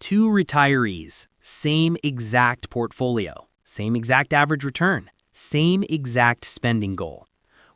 Two retirees, same exact portfolio, same exact average return, same exact spending goal.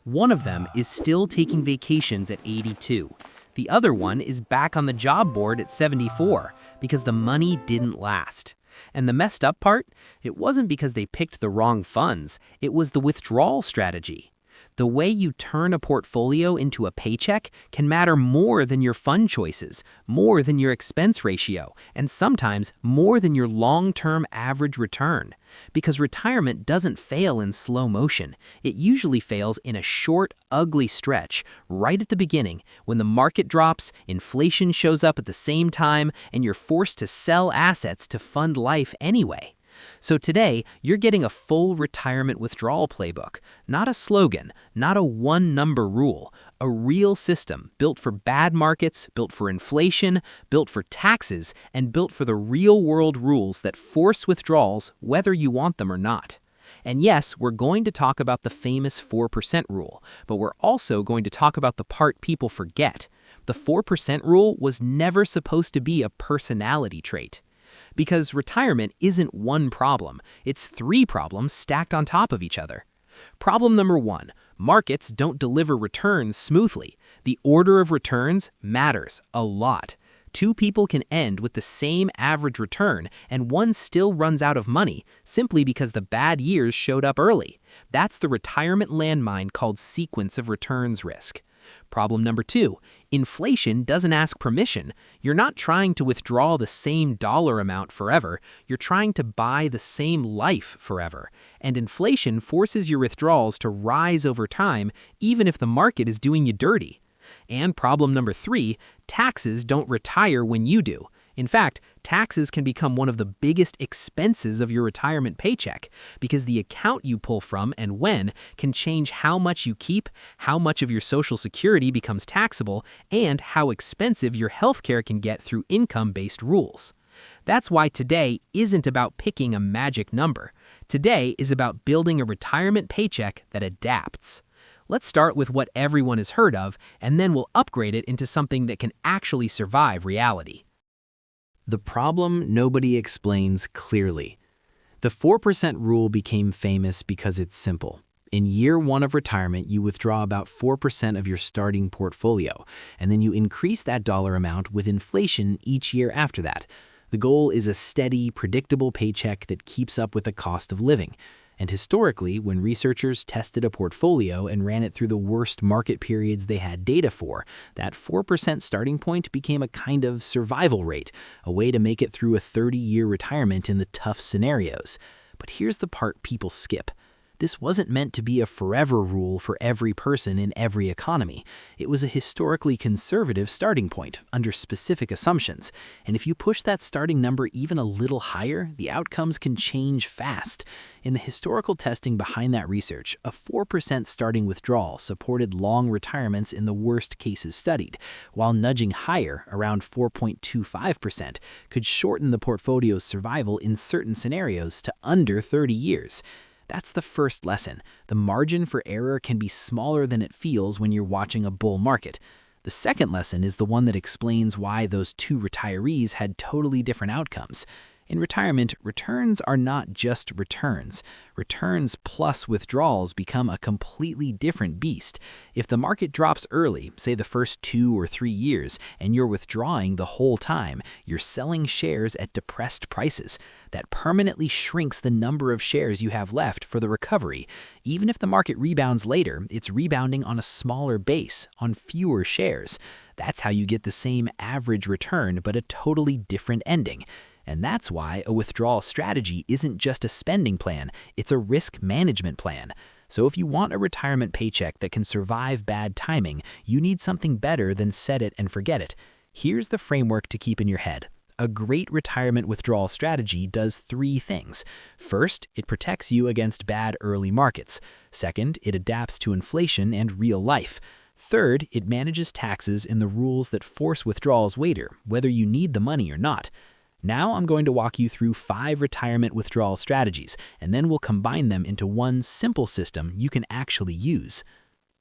One of them is still taking vacations at 82. The other one is back on the job board at 74 because the money didn't last. And the messed up part? It wasn't because they picked the wrong funds, it was the withdrawal strategy. The way you turn a portfolio into a paycheck can matter more than your fund choices, more than your expense ratio, and sometimes more than your long-term average return. Because retirement doesn't fail in slow motion. It usually fails in a short, ugly stretch right at the beginning when the market drops, inflation shows up at the same time, and you're forced to sell assets to fund life anyway. So today, you're getting a full retirement withdrawal playbook, not a slogan, not a one-number rule, a real system built for bad markets, built for inflation, built for taxes, and built for the real-world rules that force withdrawals whether you want them or not. And yes, we're going to talk about the famous 4% rule, but we're also going to talk about the part people forget. The 4% rule was never supposed to be a personality trait. Because retirement isn't one problem, it's three problems stacked on top of each other. Problem number one, markets don't deliver returns smoothly. The order of returns matters a lot. Two people can end with the same average return and one still runs out of money simply because the bad years showed up early. That's the retirement landmine called sequence of returns risk. Problem number two, inflation doesn't ask permission. You're not trying to withdraw the same dollar amount forever. You're trying to buy the same life forever. And inflation forces your withdrawals to rise over time, even if the market is doing you dirty. And problem number three, taxes don't retire when you do. In fact, taxes can become one of the biggest expenses of your retirement paycheck because the account you pull from and when can change how much you keep, how much of your Social Security becomes taxable, and how expensive your healthcare can get through income-based rules. That's why today isn't about picking a magic number. Today is about building a retirement paycheck that adapts. Let's start with what everyone has heard of, and then we'll upgrade it into something that can actually survive reality. The problem nobody explains clearly. The 4% rule became famous because it's simple. In year one of retirement, you withdraw about 4% of your starting portfolio, and then you increase that dollar amount with inflation each year after that. The goal is a steady, predictable paycheck that keeps up with the cost of living. And historically, when researchers tested a portfolio and ran it through the worst market periods they had data for, that 4% starting point became a kind of survival rate, a way to make it through a 30-year retirement in the tough scenarios. But here's the part people skip. This wasn't meant to be a forever rule for every person in every economy. It was a historically conservative starting point under specific assumptions. And if you push that starting number even a little higher, the outcomes can change fast. In the historical testing behind that research, a 4% starting withdrawal supported long retirements in the worst cases studied, while nudging higher, around 4.25%, could shorten the portfolio's survival in certain scenarios to under 30 years. That's the first lesson. The margin for error can be smaller than it feels when you're watching a bull market. The second lesson is the one that explains why those two retirees had totally different outcomes. In retirement, returns are not just returns. Returns plus withdrawals become a completely different beast. If the market drops early, say the first 2 or 3 years, and you're withdrawing the whole time, you're selling shares at depressed prices. That permanently shrinks the number of shares you have left for the recovery. Even if the market rebounds later, it's rebounding on a smaller base, on fewer shares. That's how you get the same average return, but a totally different ending. And that's why a withdrawal strategy isn't just a spending plan, it's a risk management plan. So if you want a retirement paycheck that can survive bad timing, you need something better than set it and forget it. Here's the framework to keep in your head. A great retirement withdrawal strategy does 3 things. First, it protects you against bad early markets. Second, it adapts to inflation and real life. Third, it manages taxes in the rules that force withdrawals later, whether you need the money or not. Now I'm going to walk you through 5 retirement withdrawal strategies, and then we'll combine them into one simple system you can actually use.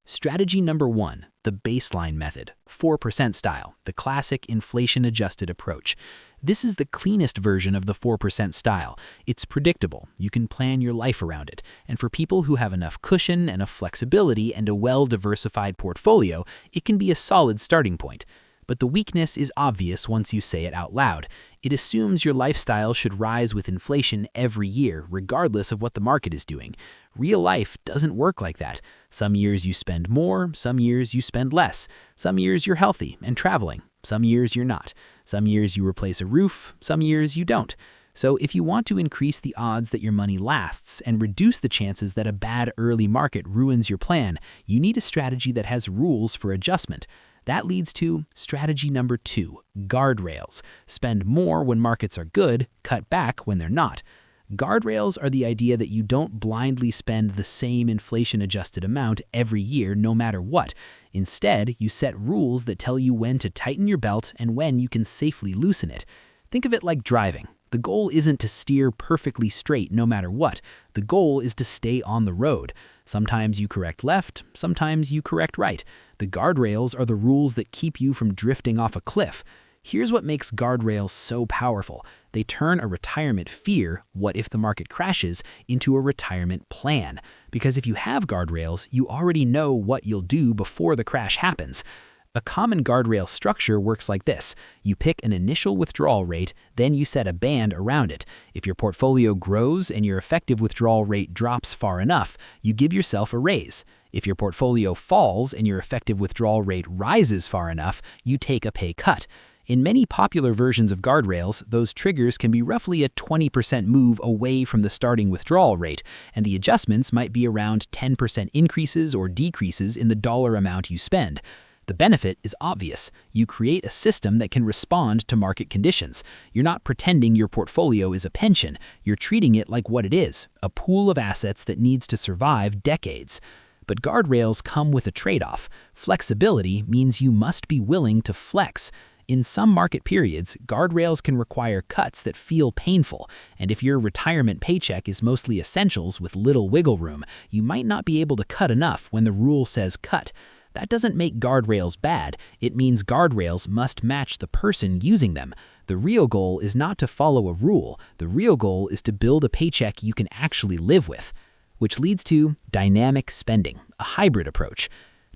Strategy number 1, the baseline method, 4% style, the classic inflation-adjusted approach. This is the cleanest version of the 4% style. It's predictable. You can plan your life around it. And for people who have enough cushion, enough flexibility, and a well-diversified portfolio, it can be a solid starting point. But the weakness is obvious once you say it out loud. It assumes your lifestyle should rise with inflation every year, regardless of what the market is doing. Real life doesn't work like that. Some years you spend more, some years you spend less. Some years you're healthy and traveling. Some years you're not. Some years you replace a roof, some years you don't. So if you want to increase the odds that your money lasts and reduce the chances that a bad early market ruins your plan, you need a strategy that has rules for adjustment. That leads to strategy number 2, guardrails. Spend more when markets are good, cut back when they're not. Guardrails are the idea that you don't blindly spend the same inflation-adjusted amount every year no matter what. Instead, you set rules that tell you when to tighten your belt and when you can safely loosen it. Think of it like driving. The goal isn't to steer perfectly straight no matter what. The goal is to stay on the road. Sometimes you correct left, sometimes you correct right. The guardrails are the rules that keep you from drifting off a cliff. Here's what makes guardrails so powerful. They turn a retirement fear, what if the market crashes, into a retirement plan. Because if you have guardrails, you already know what you'll do before the crash happens. A common guardrail structure works like this. You pick an initial withdrawal rate, then you set a band around it. If your portfolio grows and your effective withdrawal rate drops far enough, you give yourself a raise. If your portfolio falls and your effective withdrawal rate rises far enough, you take a pay cut. In many popular versions of guardrails, those triggers can be roughly a 20% move away from the starting withdrawal rate, and the adjustments might be around 10% increases or decreases in the dollar amount you spend. The benefit is obvious. You create a system that can respond to market conditions. You're not pretending your portfolio is a pension. You're treating it like what it is, a pool of assets that needs to survive decades. But guardrails come with a trade-off. Flexibility means you must be willing to flex. In some market periods, guardrails can require cuts that feel painful, and if your retirement paycheck is mostly essentials with little wiggle room, you might not be able to cut enough when the rule says cut. That doesn't make guardrails bad. It means guardrails must match the person using them. The real goal is not to follow a rule. The real goal is to build a paycheck you can actually live with. Which leads to dynamic spending, a hybrid approach.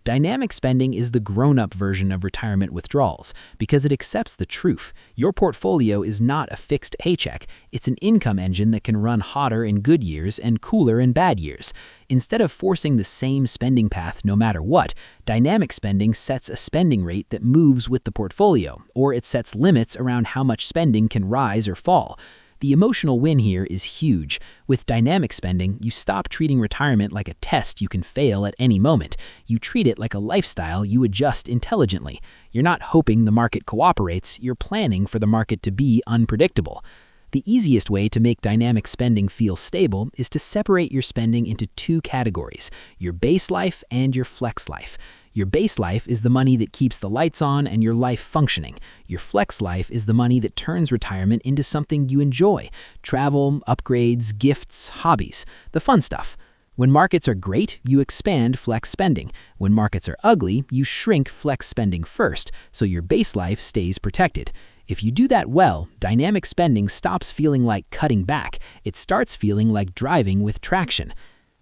Dynamic spending is the grown-up version of retirement withdrawals because it accepts the truth. Your portfolio is not a fixed paycheck. It's an income engine that can run hotter in good years and cooler in bad years. Instead of forcing the same spending path no matter what, dynamic spending sets a spending rate that moves with the portfolio, or it sets limits around how much spending can rise or fall. The emotional win here is huge. With dynamic spending, you stop treating retirement like a test you can fail at any moment. You treat it like a lifestyle you adjust intelligently. You're not hoping the market cooperates, you're planning for the market to be unpredictable. The easiest way to make dynamic spending feel stable is to separate your spending into 2 categories, your base life and your flex life. Your base life is the money that keeps the lights on and your life functioning. Your flex life is the money that turns retirement into something you enjoy. Travel, upgrades, gifts, hobbies, the fun stuff. When markets are great, you expand flex spending. When markets are ugly, you shrink flex spending first, so your base life stays protected. If you do that well, dynamic spending stops feeling like cutting back. It starts feeling like driving with traction.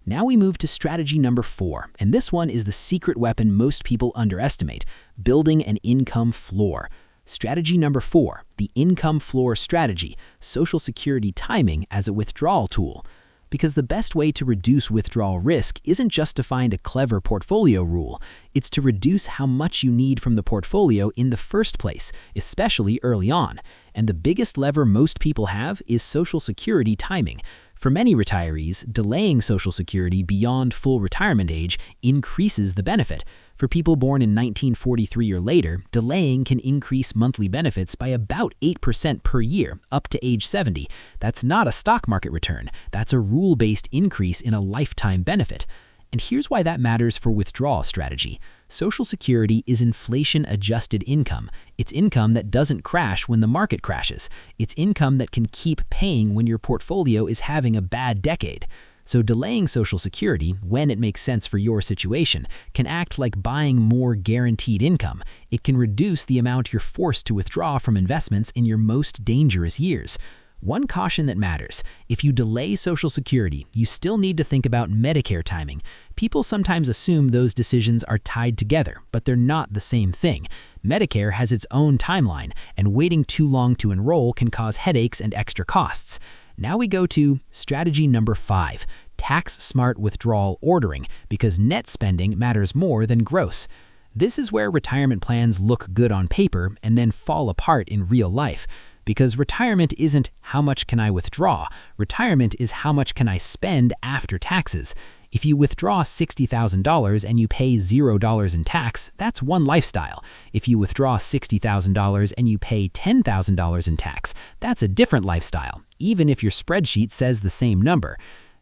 Now we move to strategy number 4, and this one is the secret weapon most people underestimate, building an income floor. Strategy number 4, the income floor strategy, Social Security timing as a withdrawal tool. Because the best way to reduce withdrawal risk isn't just to find a clever portfolio rule, it's to reduce how much you need from the portfolio in the first place, especially early on. And the biggest lever most people have is Social Security timing. For many retirees, delaying Social Security beyond full retirement age increases the benefit. For people born in 1943 or later, delaying can increase monthly benefits by about 8% per year, up to age 70. That's not a stock market return. That's a rule-based increase in a lifetime benefit. And here's why that matters for withdrawal strategy. Social Security is inflation-adjusted income. It's income that doesn't crash when the market crashes. It's income that can keep paying when your portfolio is having a bad decade. So delaying Social Security, when it makes sense for your situation, can act like buying more guaranteed income. It can reduce the amount you're forced to withdraw from investments in your most dangerous years. One caution that matters: if you delay Social Security, you still need to think about Medicare timing. People sometimes assume those decisions are tied together, but they're not the same thing. Medicare has its own timeline, and waiting too long to enroll can cause headaches and extra costs. Now we go to strategy number 5, tax-smart withdrawal ordering, because net spending matters more than gross. This is where retirement plans look good on paper and then fall apart in real life. Because retirement isn't how much can I withdraw, retirement is how much can I spend after taxes. If you withdraw $60,000 and you pay $0 in tax, that's one lifestyle. If you withdraw $60,000 and you pay $10,000 in tax, that's a different lifestyle, even if your spreadsheet says the same number.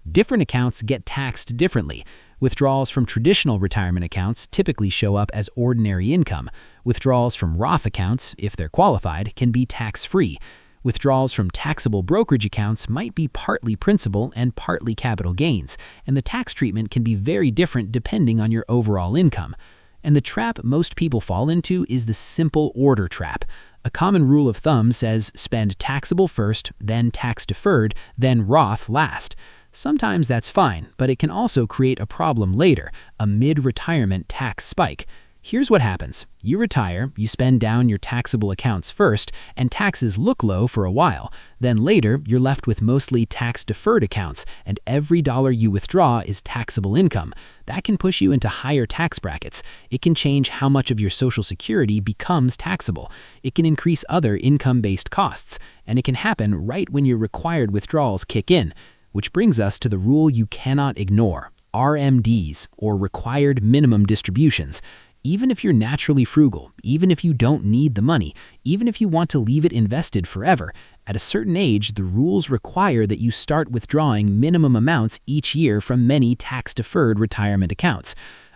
Different accounts get taxed differently. Withdrawals from traditional retirement accounts typically show up as ordinary income. Withdrawals from Roth accounts, if they're qualified, can be tax-free. Withdrawals from taxable brokerage accounts might be partly principal and partly capital gains, and the tax treatment can be very different depending on your overall income. And the trap most people fall into is the simple order trap. A common rule of thumb says spend taxable first, then tax-deferred, then Roth last. Sometimes that's fine, but it can also create a problem later, a mid-retirement tax spike. Here's what happens. You retire, you spend down your taxable accounts first, and taxes look low for a while. Then later, you're left with mostly tax-deferred accounts, and every dollar you withdraw is taxable income. That can push you into higher tax brackets. It can change how much of your Social Security becomes taxable. It can increase other income-based costs, and it can happen right when your required withdrawals kick in. Which brings us to the rule you cannot ignore: RMDs, or required minimum distributions. Even if you're naturally frugal, even if you don't need the money, even if you want to leave it invested forever, at a certain age, the rules require that you start withdrawing minimum amounts each year from many tax-deferred retirement accounts.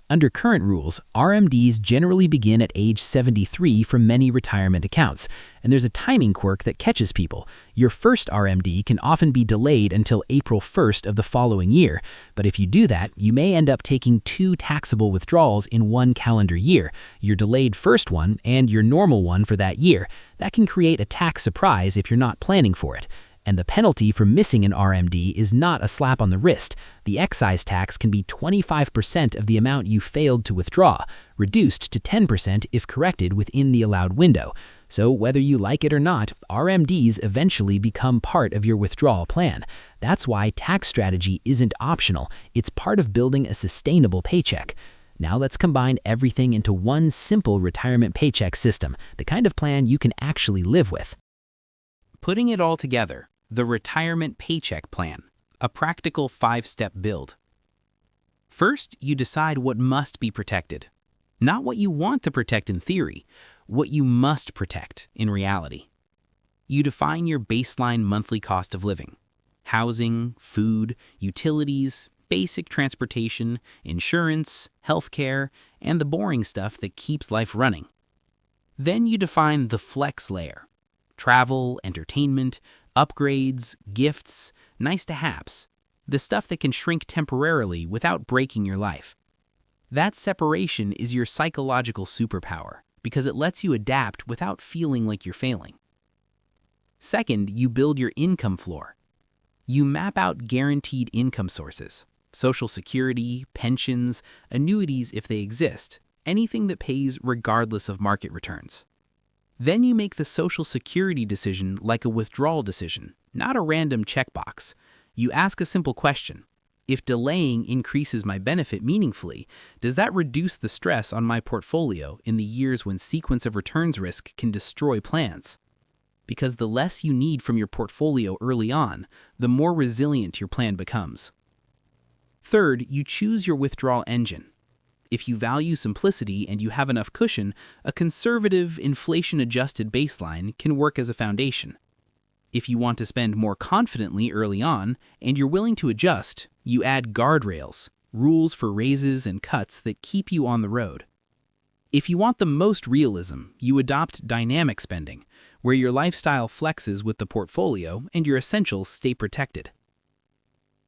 Under current rules, RMDs generally begin at age 73 for many retirement accounts, and there's a timing quirk that catches people. Your first RMD can often be delayed until April 1st of the following year, but if you do that, you may end up taking 2 taxable withdrawals in one calendar year, your delayed first one and your normal one for that year. That can create a tax surprise if you're not planning for it. And the penalty for missing an RMD is not a slap on the wrist. The excise tax can be 25% of the amount you failed to withdraw, reduced to 10% if corrected within the allowed window. So whether you like it or not, RMDs eventually become part of your withdrawal plan. That's why tax strategy isn't optional. It's part of building a sustainable paycheck. Now let's combine everything into one simple retirement paycheck system, the kind of plan you can actually live with. Putting it all together, the Retirement Paycheck Plan, a practical 5-step build. First, you decide what must be protected. Not what you want to protect in theory, what you must protect in reality. You define your baseline monthly cost of living: housing, food, utilities, basic transportation, insurance, healthcare, and the boring stuff that keeps life running. Then you define the flex layer: travel, entertainment, upgrades, gifts, nice-to-haves, the stuff that can shrink temporarily without breaking your life. That separation is your psychological superpower because it lets you adapt without feeling like you're failing. Second, you build your income floor. You map out guaranteed income sources: Social Security, pensions, annuities if they exist, anything that pays regardless of market returns. Then you make the Social Security decision like a withdrawal decision, not a random checkbox. You ask a simple question: if delaying increases my benefit meaningfully, does that reduce the stress on my portfolio in the years when sequence of returns risk can destroy plans? Because the less you need from your portfolio early on, the more resilient your plan becomes. Third, you choose your withdrawal engine. If you value simplicity and you have enough cushion, a conservative, inflation-adjusted baseline can work as a foundation. If you want to spend more confidently early on and you're willing to adjust, you add guardrails, rules for raises and cuts that keep you on the road. If you want the most realism, you adopt dynamic spending, where your lifestyle flexes with the portfolio and your essentials stay protected.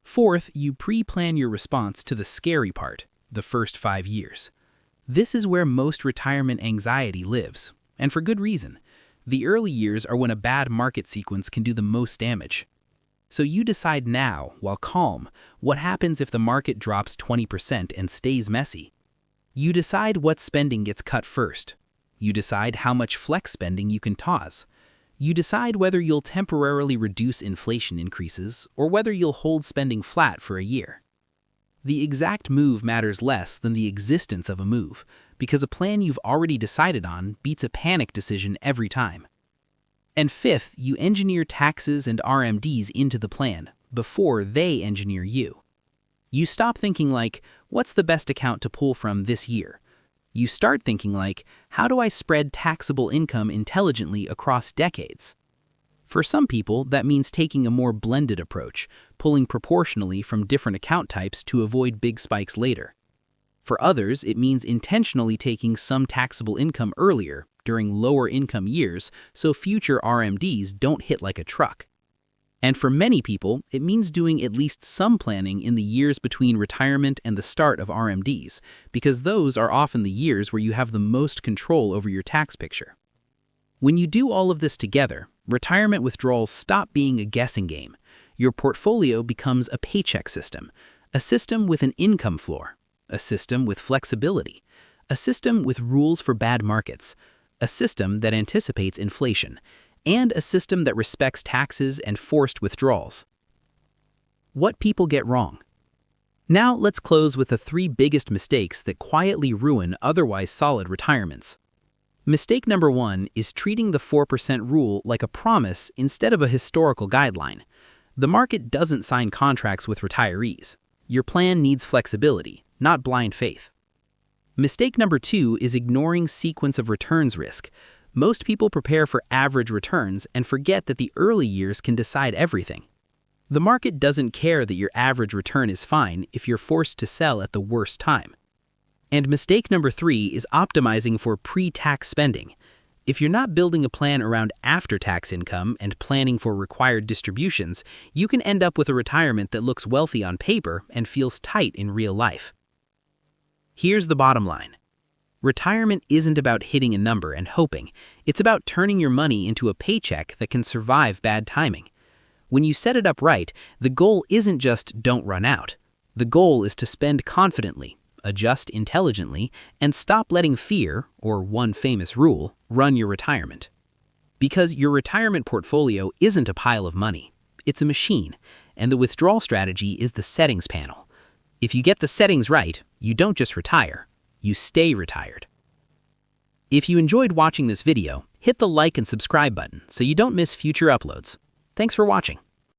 Fourth, you pre-plan your response to the scary part, the first 5 years. This is where most retirement anxiety lives, and for good reason. The early years are when a bad market sequence can do the most damage. So you decide now, while calm, what happens if the market drops 20% and stays messy. You decide what spending gets cut first. You decide how much flex spending you can toss. You decide whether you'll temporarily reduce inflation increases or whether you'll hold spending flat for a year. The exact move matters less than the existence of a move, because a plan you've already decided on beats a panic decision every time. And fifth, you engineer taxes and RMDs into the plan before they engineer you. You stop thinking like, what's the best account to pull from this year? You start thinking like, how do I spread taxable income intelligently across decades? For some people, that means taking a more blended approach, pulling proportionally from different account types to avoid big spikes later. For others, it means intentionally taking some taxable income earlier, during lower income years, so future RMDs don't hit like a truck. And for many people, it means doing at least some planning in the years between retirement and the start of RMDs, because those are often the years where you have the most control over your tax picture. When you do all of this together, retirement withdrawals stop being a guessing game. Your portfolio becomes a paycheck system, a system with an income floor, a system with flexibility, a system with rules for bad markets, a system that anticipates inflation, and a system that respects taxes and forced withdrawals. What people get wrong. Now let's close with the 3 biggest mistakes that quietly ruin otherwise solid retirements. Mistake number 1 is treating the 4% rule like a promise instead of a historical guideline. The market doesn't sign contracts with retirees. Your plan needs flexibility, not blind faith. Mistake number 2 is ignoring sequence of returns risk. Most people prepare for average returns and forget that the early years can decide everything. The market doesn't care that your average return is fine if you're forced to sell at the worst time. And mistake number 3 is optimizing for pre-tax spending. If you're not building a plan around after-tax income and planning for required distributions, you can end up with a retirement that looks wealthy on paper and feels tight in real life. Here's the bottom line. Retirement isn't about hitting a number and hoping. It's about turning your money into a paycheck that can survive bad timing. When you set it up right, the goal isn't just don't run out. The goal is to spend confidently, adjust intelligently, and stop letting fear, or one famous rule, run your retirement. Because your retirement portfolio isn't a pile of money. It's a machine, and the withdrawal strategy is the settings panel. If you get the settings right, you don't just retire. You stay retired. If you enjoyed watching this video, hit the like and subscribe button so you don't miss future uploads. Thanks for watching.